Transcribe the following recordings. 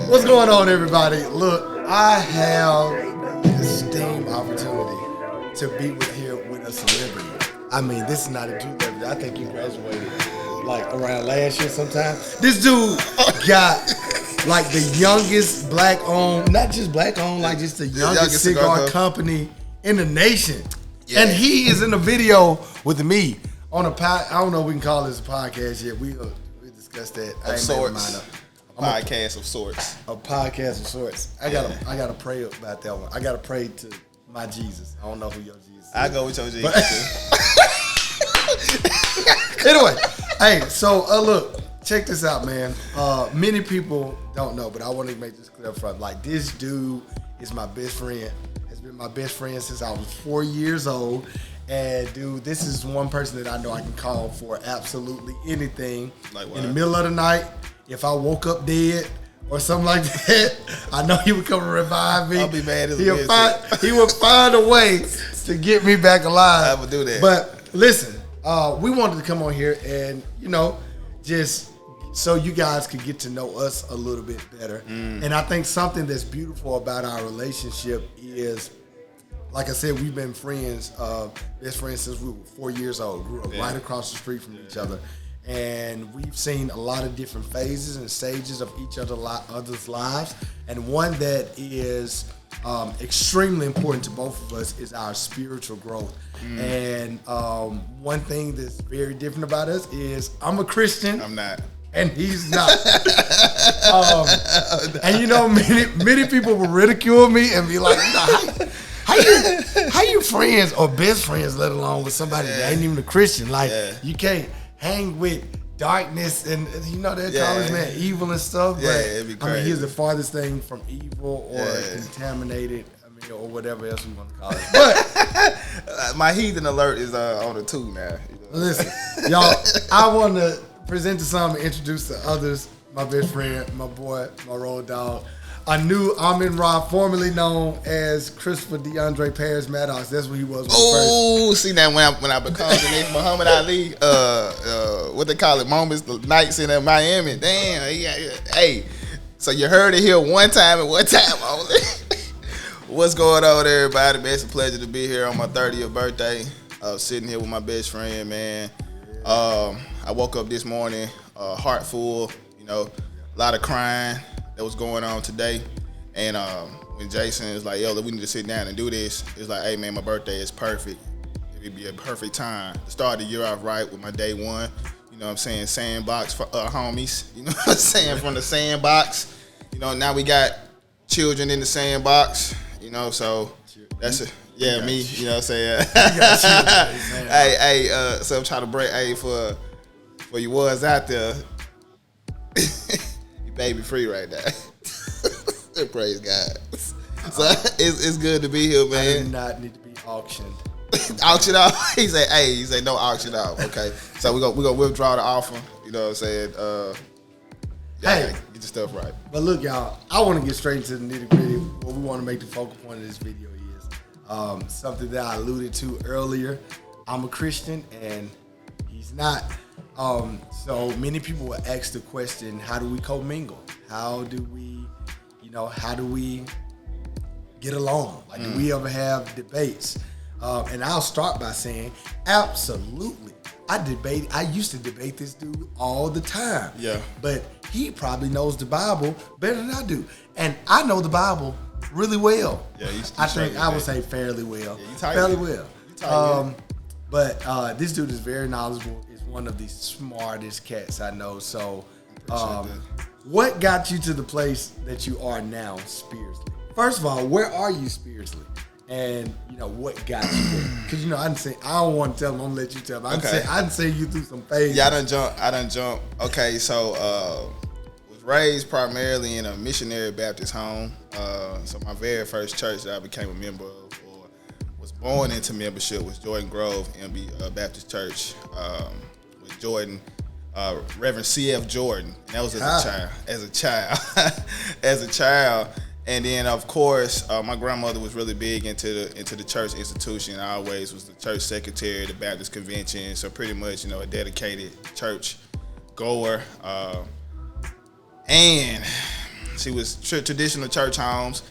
What's going on, everybody? Look, I have the esteemed opportunity to be here with a celebrity. I mean, this is not a true celebrity. I think you graduated like around last year sometime. This dude got like the youngest black-owned, not just black-owned, like just the youngest cigar company in the nation. Yeah. And he is in a video with me on a I don't know if we can call this a podcast yet. We discussed that. Of sorts. A podcast of sorts. A podcast of sorts. I gotta pray about that one. I gotta pray to my Jesus. I don't know who your Jesus is. I go with your Jesus. Anyway, hey, so look, check this out, man. Many people don't know, but I want to make this clear up front. Like, this dude is my best friend. Has been my best friend since I was 4 years old. And dude, this is one person that I know I can call for absolutely anything. Like what? In the middle of the night, if I woke up dead or something like that, I know he would come and revive me. I'll be mad as he would find a way to get me back alive. I would do that. But listen, we wanted to come on here and, just so you guys could get to know us a little bit better. And I think something that's beautiful about our relationship is, like I said, we've been friends, best friends since we were 4 years old. Grew up right across the street from each other. And we've seen a lot of different phases and stages of each other's lives. And one that is extremely important to both of us is our spiritual growth. And one thing that's very different about us is I'm a Christian. I'm not. And he's not. And many people will ridicule me and be like, how you friends or best friends, let alone with somebody that ain't even a Christian? Like, you can't hang with darkness and they call this man evil and stuff. But it'd be crazy. I mean, he's the farthest thing from evil or contaminated, or whatever else we want to call it. But my heathen alert is on the 2 now. Listen, y'all, I want to present to some and introduce to others my best friend, my boy, my road dog. I knew Amin Ra, formerly known as Christopher DeAndre Paris Maddox. That's what he was. Oh, see now when I become the next Muhammad Ali, what they call it, moments, the nights in Miami. Damn, hey. So you heard it here one time and one time only. What's going on, everybody? Man, it's a pleasure to be here on my 30th birthday. Sitting here with my best friend, man. I woke up this morning, heart full. A lot of crying that was going on today. And when Jason is like, yo, we need to sit down and do this, it's like, hey, man, my birthday is perfect. It'd be a perfect time to start the year off right with my day one. You know what I'm saying? Sandbox for homies. You know what I'm saying? From the sandbox. Now we got children in the sandbox. So that's it. Yeah, me. You know what I'm saying? Hey, so I'm trying to break, for you ones out there, you baby free right now. Praise God. So it's good to be here, man. I do not need to be auctioned. Auction off? He said no auction off. Okay. So we're gonna withdraw the offer. You know what I'm saying? Hey, get your stuff right. But look, y'all, I want to get straight into the nitty-gritty. What we want to make the focal point of this video is something that I alluded to earlier. I'm a Christian and he's not. So many people will ask the question, how do we commingle? How do we get along? Like, do we ever have debates? And I'll start by saying, absolutely. I used to debate this dude all the time. Yeah. But he probably knows the Bible better than I do. And I know the Bible really well. Yeah, I think I would say fairly well. Yeah, fairly well. But this dude is very knowledgeable. Is one of the smartest cats I know. So, what got you to the place that you are now spiritually? First of all, where are you spiritually? And what got you there? Because I don't want to tell them. I'm gonna let you tell them. I done say you through some phases. Yeah, I done jump. Okay, so was raised primarily in a missionary Baptist home. So my very first church that I became a member of, or was born into membership, was Jordan Grove MB Baptist Church with Jordan, Reverend C.F. Jordan. And that was as a child. And then, of course, my grandmother was really big into the church institution. I always was the church secretary at the Baptist convention, so pretty much, a dedicated church goer. And She was traditional church homes.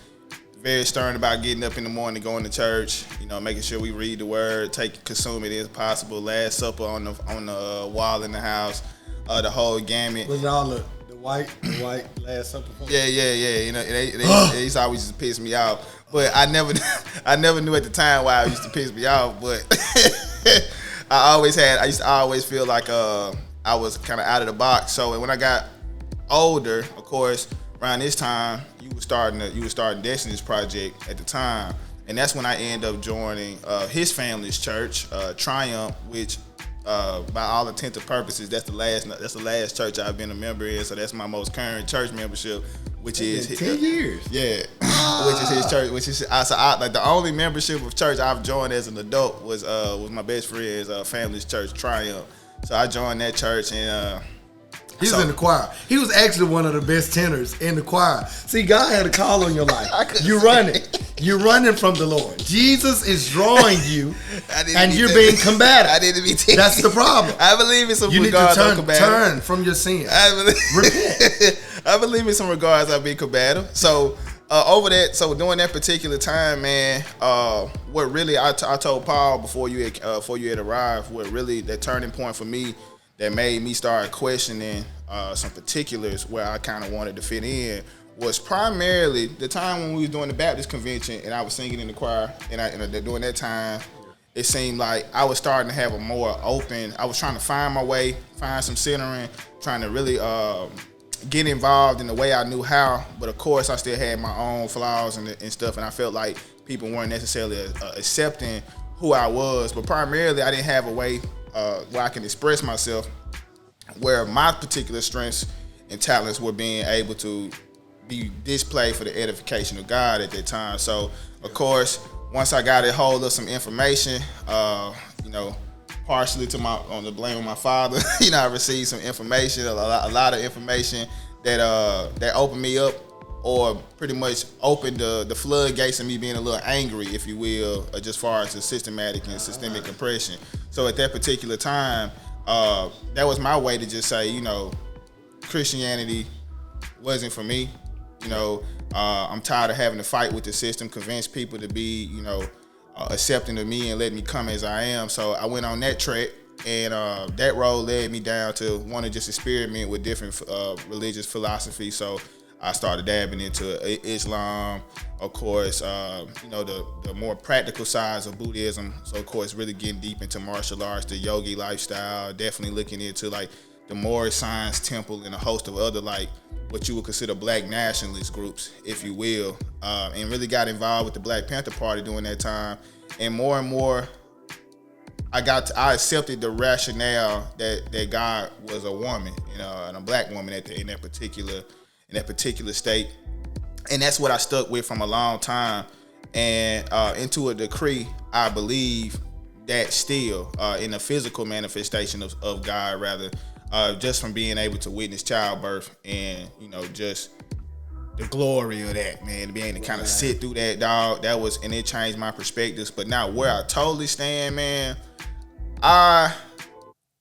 Very stern about getting up in the morning, going to church. Making sure we read the word, consume it as possible. Last Supper on the wall in the house. The whole gamut. Was it all the white Last Supper? Yeah. They used to always just piss me off. But I never knew at the time why it used to piss me off. But I used to always feel like I was kind of out of the box. So when I got older, of course, around this time, you were starting Destiny's Project at the time, and that's when I ended up joining his family's church, Triumph, which by all intents and purposes, that's the last church I've been a member in. So that's my most current church membership, which is 10 years. Yeah, which is his church. Which is like the only membership of church I've joined as an adult was my best friend's family's church, Triumph. So I joined that church and. He was in the choir. He was actually one of the best tenors in the choir. See, God had a call on your life. You're running. You're running from the Lord. Jesus is drawing you, and you're being combative. I didn't be taken. That's the problem. I believe in some you regards need to turn from your sin. Repent. I believe in some regards I've been combative. So during that particular time, man, what really I told Paul before you had arrived, what really that turning point for me that made me start questioning some particulars where I kind of wanted to fit in was primarily the time when we was doing the Baptist convention and I was singing in the choir, and during that time, it seemed like I was starting to have a more open. I was trying to find my way, find some centering, trying to really get involved in the way I knew how. But of course, I still had my own flaws and stuff, and I felt like people weren't necessarily accepting who I was. But primarily, I didn't have a way where I can express myself, where my particular strengths and talents were being able to be displayed for the edification of God at that time. So, of course, once I got a hold of some information, partially on the blame of my father, I received some information, a lot of information that opened me up, or pretty much opened the floodgates of me being a little angry, if you will, just far as the systematic and systemic oppression. So at that particular time, that was my way to just say, Christianity wasn't for me. I'm tired of having to fight with the system, convince people to be, accepting of me and letting me come as I am. So I went on that track, and that road led me down to want to just experiment with different religious philosophy. So I started dabbing into Islam, of course, the more practical sides of Buddhism. So, of course, really getting deep into martial arts, the yogi lifestyle, definitely looking into, like, the Moorish Science Temple and a host of other, like, what you would consider black nationalist groups, if you will, and really got involved with the Black Panther Party during that time. And more, I accepted the rationale that God was a woman, and a black woman in that particular state, and that's what I stuck with from a long time. And into a decree, I believe that still in the physical manifestation of God, rather, just from being able to witness childbirth and just the glory of that, man, being able to kind of sit through that, dog. That was, and it changed my perspectives. But now where I totally stand, man, I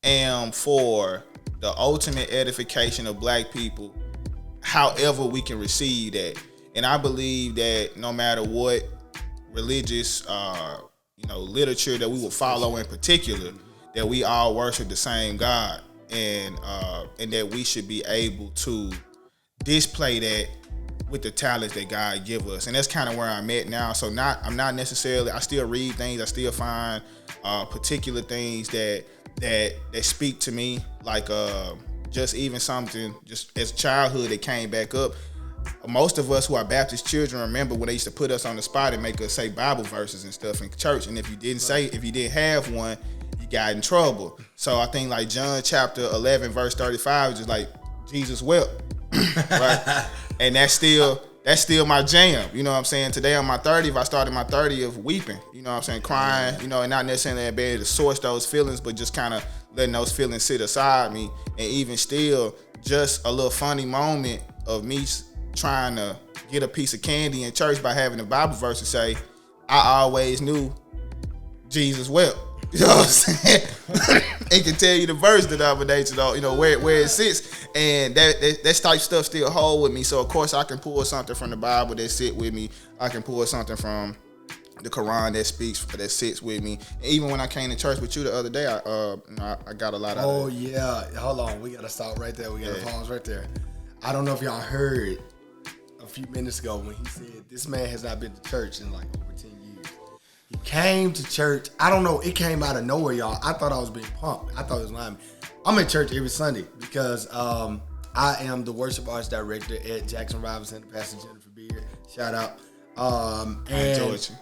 am for the ultimate edification of black people, however we can receive that. And I believe that no matter what religious literature that we will follow in particular, that we all worship the same God, and that we should be able to display that with the talents that God give us. And that's kind of where I'm at now. So I'm not necessarily, I still read things, I still find particular things that speak to me, like just even something just as childhood that came back up. Most of us who are Baptist children remember when they used to put us on the spot and make us say Bible verses and stuff in church. And if you didn't have one, you got in trouble. So I think like John chapter 11 verse 35 is just like Jesus wept, right? And that's still my jam. You know what I'm saying? Today on my 30th, I started my 30th weeping. You know what I'm saying? Crying. And not necessarily being able to source those feelings, but just kind of letting those feelings sit aside me. And even still, just a little funny moment of me trying to get a piece of candy in church by having a Bible verse to say, I always knew Jesus wept. You know what I'm saying? and can tell you the verse denomination, you know, where it sits, and that type stuff still hold with me. So of course I can pull something from the Bible that sit with me. I can pull something from the Quran that sits with me. And even when I came to church with you the other day, I got a lot of. Oh yeah, hold on, we gotta stop right there. We gotta pause right there. I don't know if y'all heard a few minutes ago when he said this man has not been to church in like over 10 years. He came to church. I don't know. It came out of nowhere, y'all. I thought I was being pumped. I thought it was lying. I'm in church every Sunday because I am the worship arts director at Jackson Revival Center. Pastor Jennifer Beard, shout out. I enjoyed you.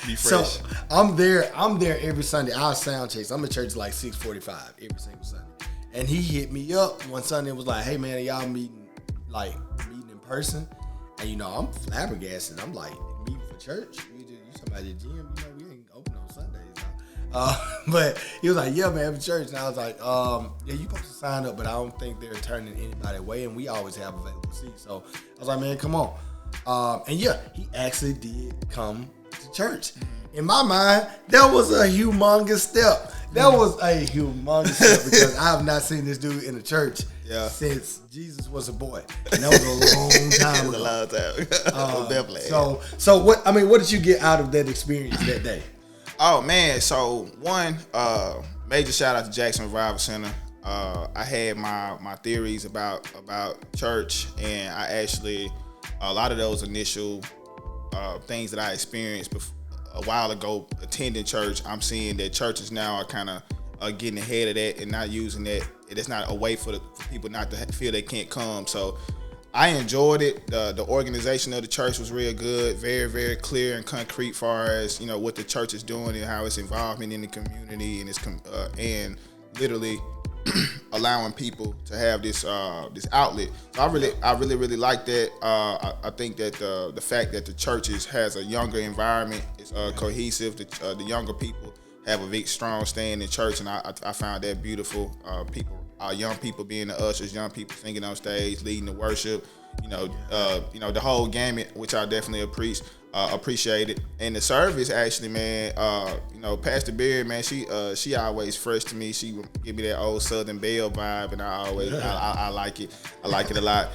Be fresh. So I'm there every Sunday. I'll sound chase. I'm in church like 6:45 every single Sunday. And he hit me up one Sunday and was like, hey man, y'all meeting in person? And you know, I'm flabbergasted. I'm like, meeting for church? You talking about the gym? You know, we ain't open on Sundays. But he was like, yeah man, for church. And I was like, yeah, you supposed to sign up, but I don't think they're turning anybody away, and we always have available seats. So I was like, man, come on. And yeah, he actually did come to church. In my mind, that was a humongous step. Because I have not seen this dude in a church since Jesus was a boy. And that was a long time ago. A long time. Definitely. So what did you get out of that experience that day? Oh man, so one, major shout out to Jackson Revival Center. I had my theories about church, and I actually, a lot of those initial things that I experienced a while ago attending church, I'm seeing that churches now are kind of getting ahead of that and not using that. It's not a way for people not to feel they can't come. So I enjoyed it. The organization of the church was real good, very, very clear and concrete far as, you know, what the church is doing and how it's involvement in the community, and and literally allowing people to have this outlet. So I really like that. I think that the fact that the churches has a younger environment is cohesive. The younger people have a big strong stand in church, and I found that beautiful. Young people being the ushers, young people singing on stage, leading the worship. You know, the whole gamut, which I definitely appreciated. And the service, actually, man, you know, Pastor Beard, man, she always fresh to me. She would give me that old Southern Belle vibe, and I like it. I like it a lot.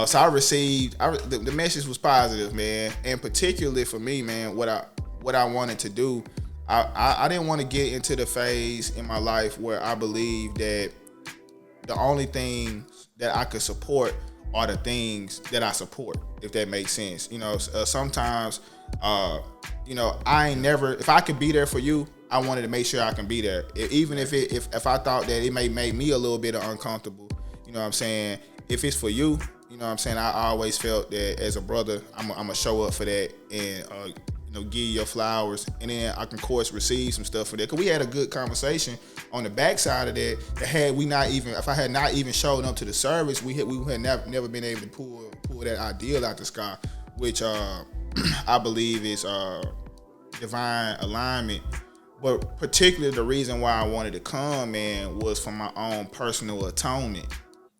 So I received, the message was positive, man, and particularly for me, man, what I wanted to do, I didn't want to get into the phase in my life where I believe that the only things that I could support are the things that I support, if that makes sense. You know, sometimes, you know, if I could be there for you, I wanted to make sure I can be there. Even if I thought that it may make me a little bit uncomfortable, you know what I'm saying? If it's for you, you know what I'm saying? I always felt that as a brother, I'm going to show up for that and, you know, give you your flowers, and then I can, of course, receive some stuff for that. Because we had a good conversation on the backside of that. If I had not even shown up to the service, we had never been able to pull that ideal out the sky, which I believe is divine alignment. But particularly the reason why I wanted to come, man, was for my own personal atonement.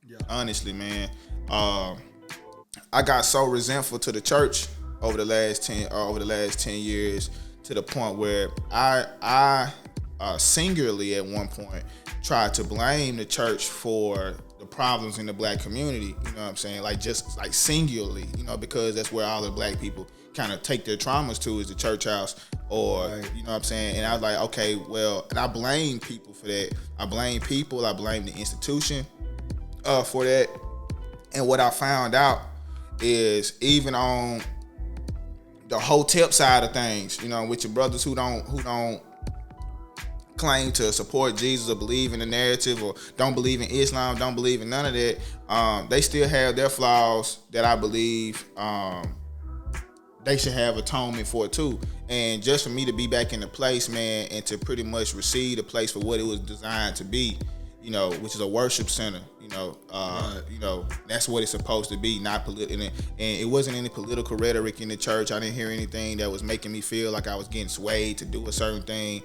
Yeah. Honestly, man, I got so resentful to the church over the last 10 years, to the point where I singularly at one point tried to blame the church for the problems in the black community. You know what I'm saying? Like, just like singularly, you know, because that's where all the black people kind of take their traumas to, is the church house, or you know what I'm saying? And I was like, okay, well, and I blame people for that. I blame people. I blame the institution for that. And what I found out is, even on the hotep side of things, you know, with your brothers who don't claim to support Jesus or believe in the narrative, or don't believe in Islam, don't believe in none of that, they still have their flaws that I believe they should have atonement for too. And just for me to be back in the place, man, and to pretty much receive the place for what it was designed to be, you know, which is a worship center. You know, that's what it's supposed to be, not political. And it wasn't any political rhetoric in the church. I didn't hear anything that was making me feel like I was getting swayed to do a certain thing.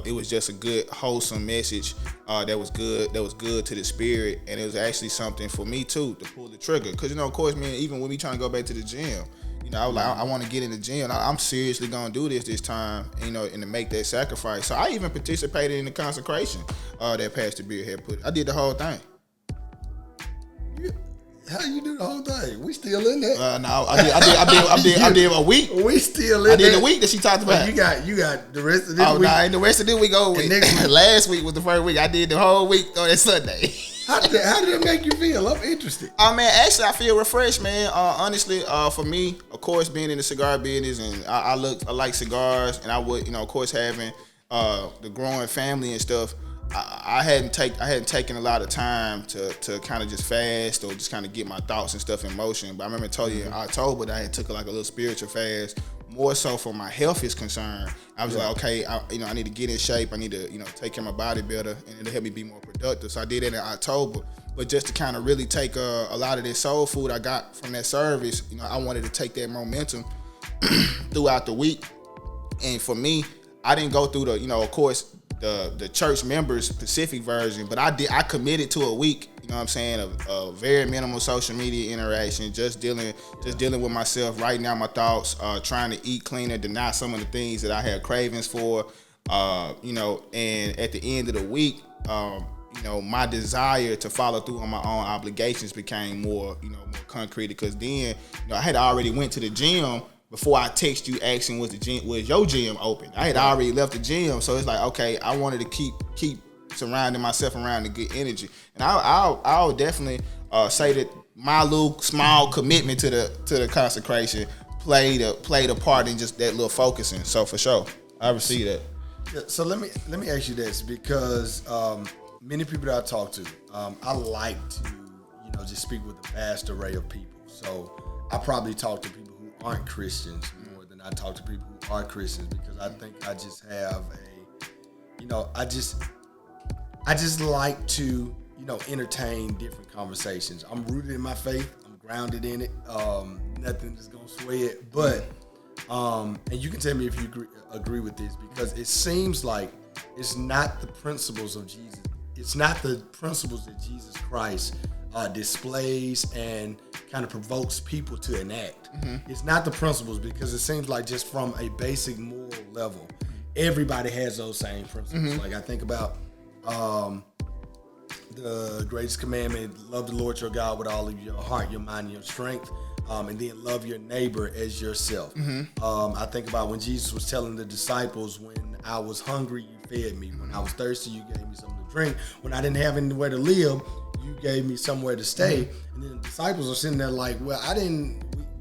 It was just a good, wholesome message that was good to the spirit, and it was actually something for me too to pull the trigger. Because, you know, of course, man, even with me trying to go back to the gym, You know, I was like, I want to get in the gym. I'm seriously gonna do this time. You know, and to make that sacrifice. So I even participated in the consecration that Pastor Beard had put. I did the whole thing. How you do the whole thing? We still in there. No, I did a week. We still in there. I did the week that she talked about. Well, you got the rest of this week. Oh, nah, and the rest of this week over with. Last week was the first week. I did the whole week on that Sunday. How did it make you feel? I'm interested. Oh man, actually I feel refreshed, man. Honestly, for me, of course, being in the cigar business, and I like cigars, and I would, of course, having the growing family and stuff. I hadn't taken a lot of time to kind of just fast or just kind of get my thoughts and stuff in motion. But I remember I told you in October that I had took like a little spiritual fast, more so for my health is concerned. I was like, okay, I need to get in shape. I need to, take care of my body better, and it'll help me be more productive. So I did that in October. But just to kind of really take a lot of this soul food I got from that service, I wanted to take that momentum throughout the week. And for me, I didn't go through the, of course, the church members specific version, but I committed to a week, of very minimal social media interaction, just dealing with myself, writing down my thoughts, trying to eat cleaner, deny some of the things that I had cravings for, and at the end of the week, my desire to follow through on my own obligations became more concrete, because then, I had already went to the gym before I text you asking was your gym open. I had already left the gym, so it's like, okay, I wanted to keep surrounding myself around the good energy, and I'll definitely say that my little small commitment to the consecration played a part in just that little focusing. So for sure, I receive that. Yeah, so let me ask you this, because many people that I talk to, I like to just speak with a vast array of people. So I probably talk to people who aren't Christians more than I talk to people who are Christians, because I think I just have I just like to entertain different conversations. I'm rooted in my faith. I'm grounded in it. Nothing is gonna sway it. But and you can tell me if you agree with this, because it seems like it's not the principles of Jesus. It's not the principles that Jesus Christ displays and kind of provokes people to enact. Mm-hmm. It's not the principles, because it seems like just from a basic moral level, everybody has those same principles. Mm-hmm. Like I think about the greatest commandment: love the Lord your God with all of your heart, your mind, and your strength, and then love your neighbor as yourself. Mm-hmm. I think about when Jesus was telling the disciples, when I was hungry, you fed me. When I was thirsty, you gave me something to drink. When I didn't have anywhere to live, you gave me somewhere to stay. Mm-hmm. And then the disciples are sitting there like, well,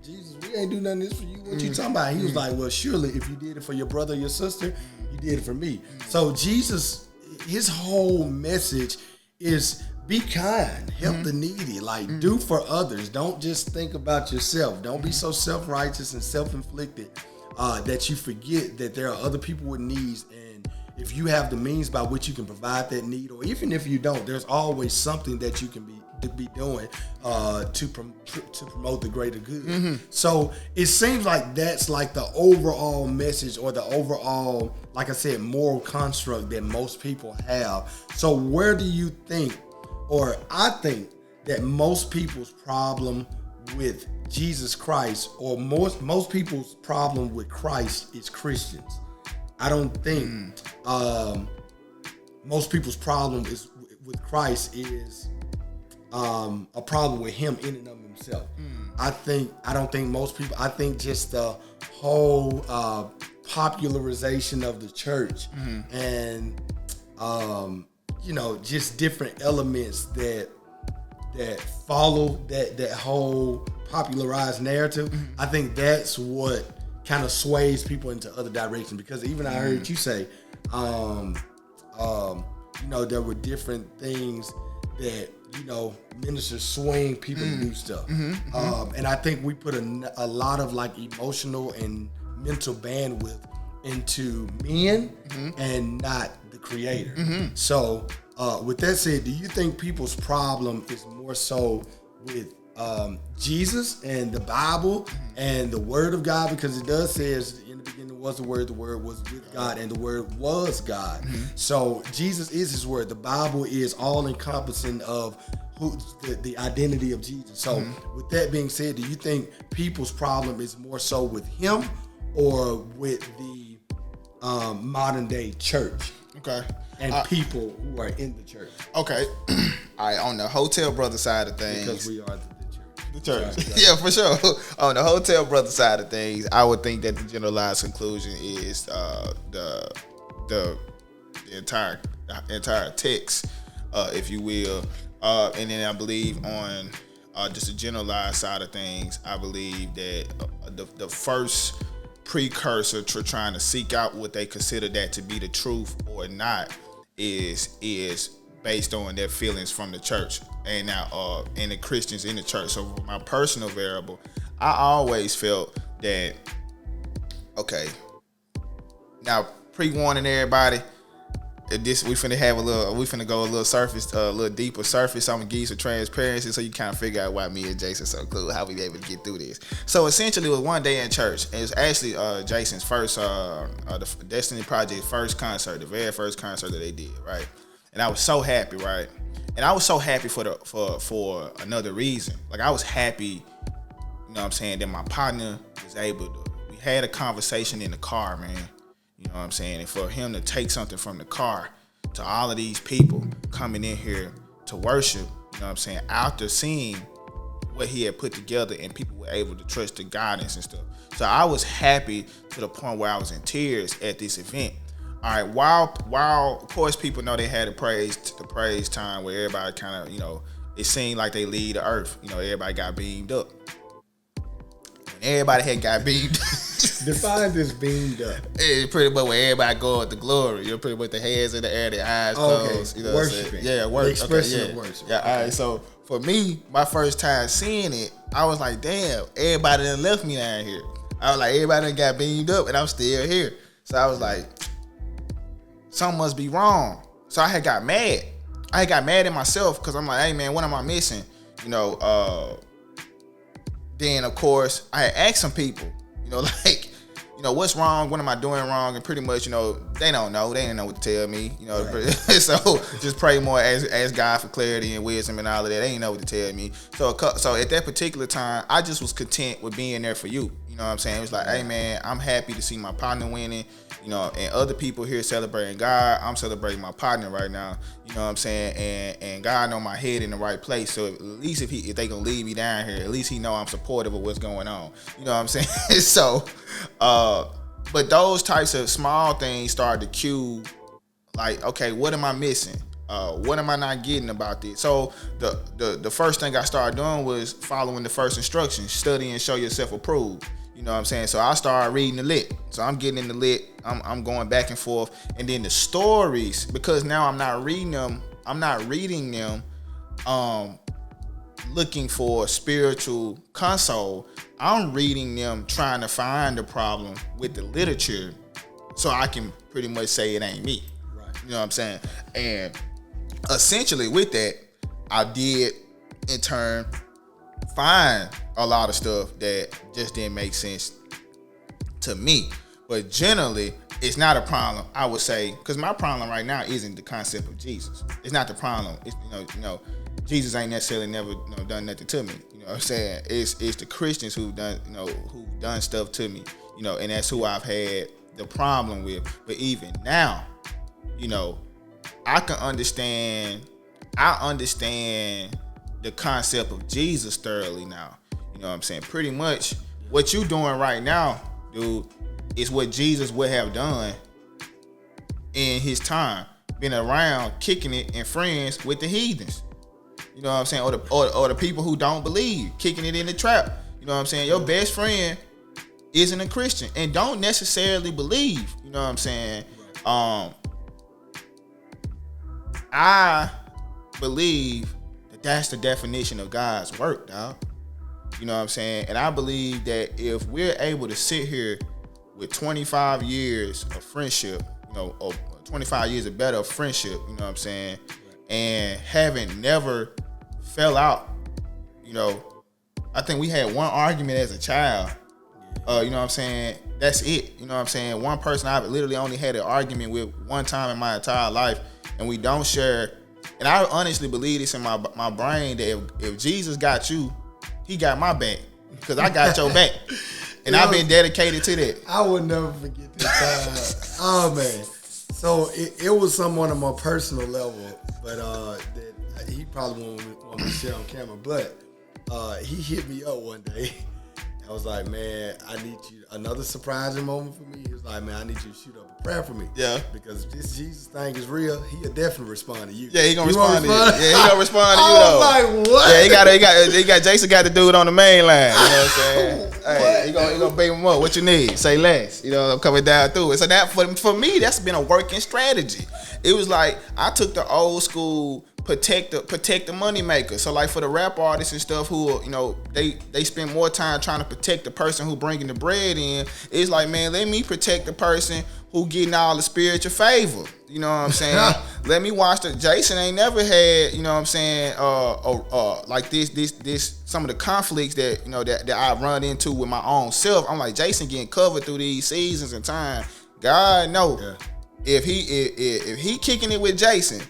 Jesus, we ain't do nothing this for you. What you talking about? He was like, well, surely if you did it for your brother or your sister, you did it for me. So Jesus, his whole message is be kind, help the needy, like do for others. Don't just think about yourself. Don't be so self-righteous and self-inflicted that you forget that there are other people with needs. And if you have the means by which you can provide that need, or even if you don't, there's always something that you can be doing to promote the greater good. Mm-hmm. So it seems like that's like the overall message, or the overall, like I said, moral construct that most people have. So where do you think, or I think that most people's problem with Jesus Christ, or most people's problem with Christ, is Christians? I don't think most people's problem is with Christ is a problem with him in and of himself. I don't think most people, I think just the whole popularization of the church and just different elements that follow that whole popularized narrative. I think that's what kind of sways people into other directions, because even I heard you say there were different things that ministers swaying people to do stuff. And I think we put a lot of like emotional and mental bandwidth into men and not the creator. So with that said, do you think people's problem is more so with Jesus and the Bible and the Word of God? Because it does say, in the beginning was the Word was with God, and the Word was God. So Jesus is his Word. The Bible is all encompassing of who the identity of Jesus. So with that being said, do you think people's problem is more so with him or with the modern day church? Okay. And people who are in the church. Okay. All right, on the Hotel Brother side of things. Because we are the church. The church. Right. Yeah, for sure. On the Hotel Brother side of things, I would think that the generalized conclusion is the entire text, if you will. And then I believe on just the generalized side of things, I believe that the first precursor to trying to seek out what they consider that to be the truth or not is based on their feelings from the church and now and the Christians in the church. So for my personal variable, I always felt that, okay, now pre-warning everybody, this we finna go a little surface, a little deeper surface. I'm gonna give you some transparency so you kind of figure out why me and Jason so cool, how we be able to get through this. So essentially, it was one day in church. It was actually Jason's first, the Destiny Project first concert, the very first concert that they did, right? And I was so happy, right? And I was so happy for another reason. Like I was happy, you know what I'm saying, that my partner was able to. We had a conversation in the car, man. You know what I'm saying? And for him to take something from the car to all of these people coming in here to worship, you know what I'm saying, after seeing what he had put together and people were able to trust the guidance and stuff. So I was happy to the point where I was in tears at this event. All right, while of course people know they had the praise time where everybody kind of, you know, it seemed like they lead the earth. You know, everybody got beamed up. Everybody had got beamed. Define this beamed up. It's pretty much where everybody go at the glory. You're pretty much the hands in the air, the eyes closed. You know worshiping. Yeah, worship. The expression of worship. Yeah, all right. So for me, my first time seeing it, I was like, damn, everybody done left me down here. I was like, everybody done got beamed up and I'm still here. So I was like, something must be wrong. So I had got mad. I had got mad at myself because I'm like, hey man, what am I missing? You know, then of course I had asked some people, you know, like, you know, what's wrong? What am I doing wrong? And pretty much, you know, they don't know. They didn't know what to tell me, you know. Right. So just pray more, ask God for clarity and wisdom and all of that. They didn't know what to tell me. So at that particular time, I just was content with being there for you. You know what I'm saying? It was like, hey man, I'm happy to see my partner winning, you know, and other people here celebrating God. I'm celebrating my partner right now. You know what I'm saying? And God know my head in the right place. So at least if they gonna leave me down here, at least he know I'm supportive of what's going on. You know what I'm saying? So, but those types of small things started to cue, like, okay, what am I missing? What am I not getting about this? So the first thing I started doing was following the first instructions: study and show yourself approved. You know what I'm saying? So I started reading the lit. So I'm getting in the lit. I'm going back and forth. And then the stories, because now I'm not reading them looking for spiritual console. I'm reading them trying to find the problem with the literature so I can pretty much say it ain't me. Right. You know what I'm saying? And essentially with that, I did in turn find a lot of stuff that just didn't make sense to me. But generally, it's not a problem, I would say, because my problem right now isn't the concept of Jesus. It's not the problem. It's, you know, Jesus ain't necessarily never done nothing to me. You know what I'm saying? It's the Christians who've done stuff to me. You know, and that's who I've had the problem with. But even now, you know, I understand the concept of Jesus thoroughly now. You know what I'm saying? Pretty much what you doing right now, dude, is what Jesus would have done in his time. Been around kicking it and friends with the heathens. You know what I'm saying? Or the people who don't believe, kicking it in the trap. You know what I'm saying? Your best friend isn't a Christian and don't necessarily believe. You know what I'm saying? I believe that's the definition of God's work, dog. You know what I'm saying? And I believe that if we're able to sit here with 25 years of friendship, you know, or 25 years or better of friendship, you know what I'm saying, and having never fell out, you know, I think we had one argument as a child. You know what I'm saying? That's it. You know what I'm saying? One person I've literally only had an argument with one time in my entire life, and we don't share And I honestly believe this in my brain that if Jesus got you, he got my back because I got your back. And I've been dedicated to that. I would never forget that time. Oh, man. So it was somewhat on a personal level, but that he probably won't want me to share on camera. But he hit me up one day. I was like, man, I need you. Another surprising moment for me. He was like, man, I need you to shoot up a prayer for me. Yeah. Because if this Jesus thing is real, he'll definitely respond to you. Yeah, he gonna respond to you. Yeah, he gonna respond to you though. though. I was like, what? Yeah, he got Jason got the dude on the main line. You know what I'm saying? Hey, he gonna beat him up. What you need? Say less. You know, I'm coming down through it. So that for me, that's been a working strategy. It was like I took the old school protect the money maker. So like for the rap artists and stuff who, you know, they spend more time trying to protect the person who bringing the bread in. It's like, man, let me protect the person who getting all the spiritual favor. You know what I'm saying? Let me watch the Jason ain't never had, you know what I'm saying, like this some of the conflicts that, you know, that I run into with my own self. I'm like, Jason getting covered through these seasons and time. God no. Yeah. If he kicking it with Jason,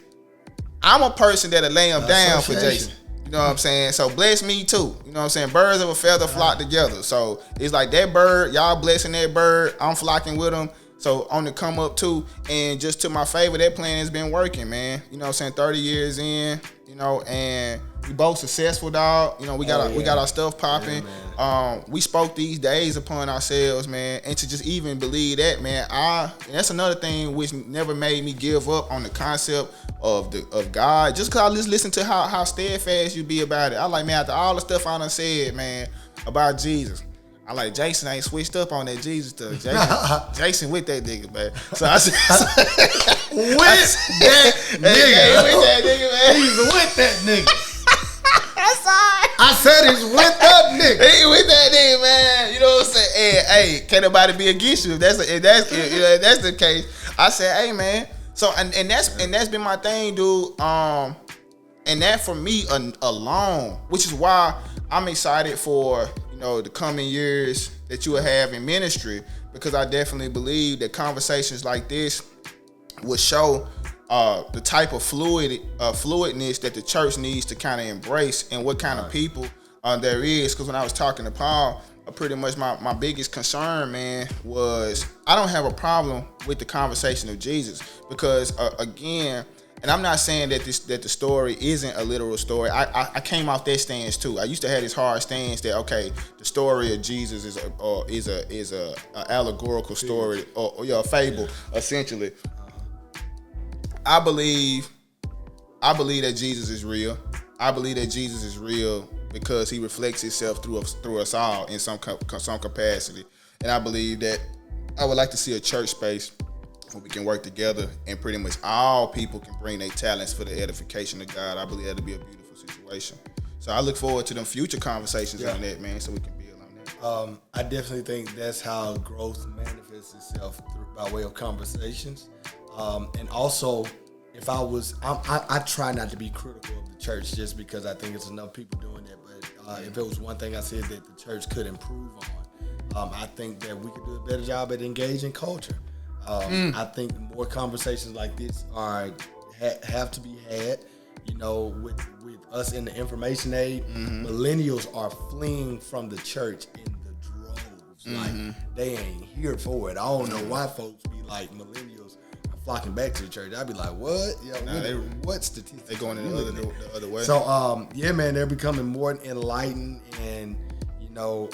I'm a person that'll lay him down for Jason. You know what I'm saying? So bless me too. You know what I'm saying? Birds of a feather flock together. So it's like that bird, y'all blessing that bird, I'm flocking with him. So on the come up too. And just to my favor, that plan has been working, man. You know what I'm saying? 30 years in, you know, and we both successful, dog. You know, we got our stuff popping. Yeah, we spoke these days upon ourselves, man. And to just even believe that, man, and that's another thing which never made me give up on the concept of God. Just cause I just listen to how steadfast you be about it. I like, man, after all the stuff I done said, man, about Jesus, I like Jason ain't switched up on that Jesus stuff. Jason with that nigga, man. So I said, with that nigga, man. He's with that nigga. I said he's with that nigga. He with that nigga, man. You know what I'm saying? Hey, can't nobody be against you. If that's the case. I said, hey, man. So and that's been my thing, dude. And that for me alone, which is why I'm excited for, you know, the coming years that you will have in ministry, because I definitely believe that conversations like this will show the type of fluidness that the church needs to kind of embrace and what kind of people there is. Because when I was talking to Paul, pretty much my biggest concern, man, was I don't have a problem with the conversation of Jesus because again, and I'm not saying that the story isn't a literal story. I came off that stance too. I used to have this hard stance that okay, the story of Jesus is a allegorical story or a fable essentially. I believe that Jesus is real. I believe that Jesus is real because he reflects himself through us all in some capacity. And I believe that I would like to see a church space where we can work together and pretty much all people can bring their talents for the edification of God. I believe that'll be a beautiful situation. So I look forward to them future conversations on that, man, so we can build on that. I definitely think that's how growth manifests itself by way of conversations. And also, if I try not to be critical of the church just because I think it's enough people doing that. But if it was one thing I said that the church could improve on, I think that we could do a better job at engaging culture. I think more conversations like this have to be had. You know, with us in the information age, millennials are fleeing from the church in the droves. Like they ain't here for it. I don't know why folks be like millennials are flocking back to the church. I'd be like, what? Yeah, what statistics? They going in the other way. So yeah, man, they're becoming more enlightened, and you know,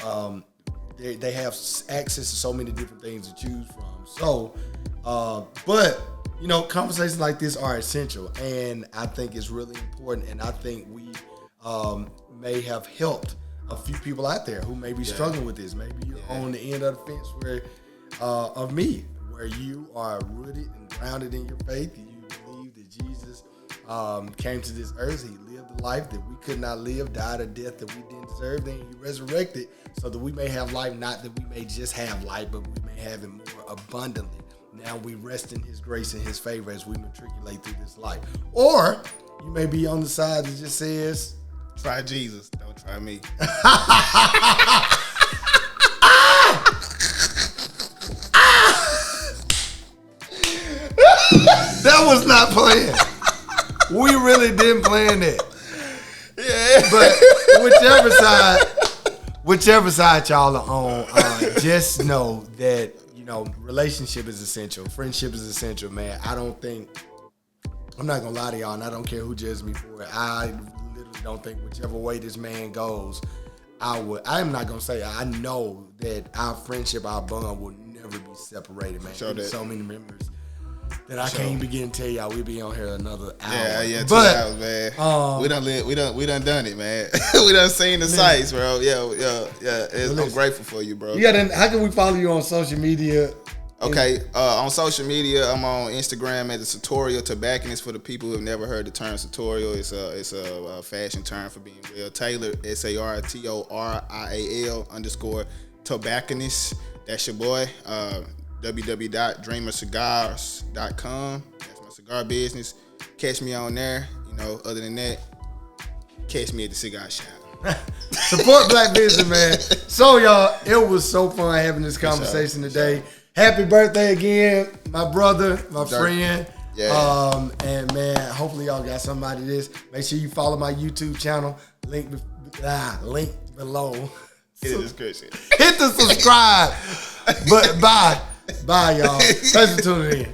they have access to so many different things to choose from. So, but you know, conversations like this are essential, and I think it's really important. And I think we may have helped a few people out there who may be struggling with this. Maybe you're on the end of the fence where you are rooted and grounded in your faith. You believe that Jesus came to this earth. He lived a life that we could not live, died a death that we didn't deserve. Then he resurrected so that we may have life, not that we may just have life, but we may have it more abundantly. Now we rest in his grace and his favor as we matriculate through this life. Or you may be on the side that just says, try Jesus, don't try me. That was not planned. We really didn't plan that. Yeah. But whichever side y'all are on, just know that, you know, relationship is essential. Friendship is essential, man. I'm not gonna lie to y'all, and I don't care who judges me for it. I literally don't think whichever way this man goes, I'm not gonna say I know that our friendship, our bond will never be separated, man. There's so many members that I can't begin to tell y'all. We'll be on here another hour. Yeah, 2 hours, man. We done it, man. We done seen the sights, bro. Yeah. I'm grateful for you, bro. How can we follow you on social media? Okay, on social media, I'm on Instagram at the Sartorial Tobacconist. For the people who have never heard the term sartorial, it's a fashion term for being well tailored. SARTORIAL_tobacconist. That's your boy. www.dreamercigars.com. That's my cigar business. Catch me on there. You know, other than that, catch me at the cigar shop. Support black business, man. So, y'all, it was so fun having this conversation today. Happy birthday again, my brother, my friend. Yeah. And man, hopefully y'all got somebody this. Make sure you follow my YouTube channel. Link below. In the description. Hit the subscribe. But bye, y'all. Thanks for tuning in.